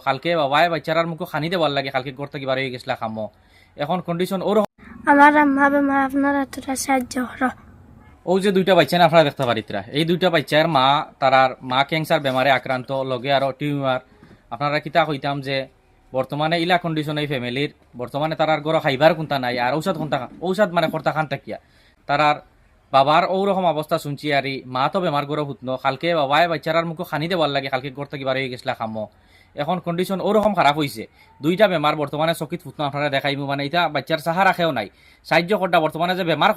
কালকে বাবায় বাচ্চারার মুখে খানি দেওয়ার লাগে, কালকে করতে কি বার হয়ে গেছিলা খামো, এখন কন্ডিশন ওর। আমার আম্মা বেমার, আপনারা তোরা সাহায্য করো। ও যে দুইটা বাচ্চা না আপনারা দেখতে পারিতরা, এই দুইটা বাচ্চার মা, তারার মা ক্যান্সার বেমারে আক্রান্ত, লগে আরো টিউমার। আপনারা কিতা কইতাম যে বর্তমানে ইলা কন্ডিশন এই ফ্যামিলির, বর্তমানে তারার গড় খাইবার কোনটা নাই, আর ঔষধ কোনটা, ঔষধ মানে কর্তা খান থাকিয়া তারার বাবার ওরকম অবস্থা শুনছি। আর মা তো বেমার গড় হুতনো, কালকে বাবায় বাচ্চারার মুখে খানি দেওয়ার লাগে, কালকে করতে কি বার হয়ে গেছিলা খামো, এখন কন্ডিশন ওরকম খারাপ হয়েছে। দুইটা বেমার বর্তমানে চকিত ফুটনো আপনারা দেখাইমু, মানে এটা বাচ্চার সাহা রাখেও নাই সাহায্য করটা। বর্তমানে যে বেমার,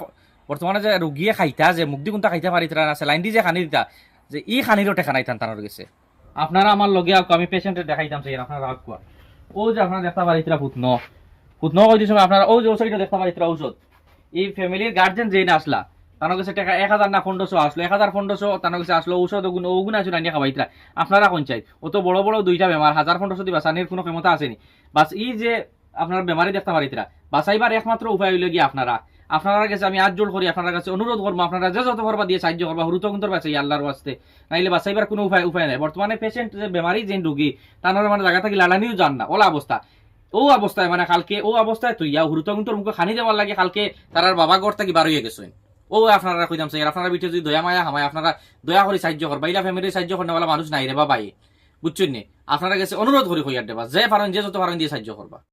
বর্তমানে যে রুগীয়ে খাইতা, যে মুখ দি কোনটা খাইতে পারি তারা আছে লাইন দি যে খানি দিতা, যে ই খানিরও টেকা নাই তার গেছে। আপনারা আমার লগে আমি পেশেন্টের দেখাইতাম সেই আপনারা রাগ কোয়া। ও যে আপনারা দেখতে পারিতরা ফুটনো, ফুটনো কই দিছ আপনারা, ও যে ওষুধটা দেখতে পারিতরা ঔষধ। এই ফ্যামিলির গার্জেন যেই না আসলা, তার কাছে টাকা 1000 না 1500 আসলো, 1000-1500 তার কাছে আসলো, ঔষধ ওগুন আছে না খাবাইতরা। আপনারা কোন চাই অত বড় বড় দুইটা বেমার 1000-1500 দিবা, সানির কোনো ক্ষমতা আসেনি। বাস এই যে আপনারা বেমারি দেখতে পারিতরা, বাঁচাইবার একমাত্র উপায় হইল গিয়ে আপনারা, আপনার কাছে আমি আজ জোর করি, আপনার কাছে অনুরোধ করবো, আপনারা যে যত করবা দিয়ে সাহায্য করবা, হুরুত কিন্তু বাঁচাই আল্লাহর ওয়াস্তে, নাইলে বাঁচাইবার কোনো উপায় নাই। বর্তমানে পেশেন্ট যে বেমারি যে রোগী, তার মানে জায়গা থেকে লালানিও যান না, ওলা অবস্থা। ও অবস্থায় মানে কালকে ও অবস্থায় তুই হুরুত কিন্তু মুখে খানি দেওয়ার লাগে, কালকে তার বাবা ঘর থেকে বার হয়ে গেছেন। ও আপনারা কইতাম চাই, আপনারা ভিতরে যদি দয়া মায়া হামায়, আপনারা দয়া করে সাহায্য করবা, ইলা ফ্যামিলির সাহায্য করতে বলা মানুষ নাই রে বাবাই, বুঝছেন নি? আপনারা কাছে অনুরোধ করি হইয়ার দেবা, যে পারেন যে যত পারেন দিয়ে সাহায্য করবা।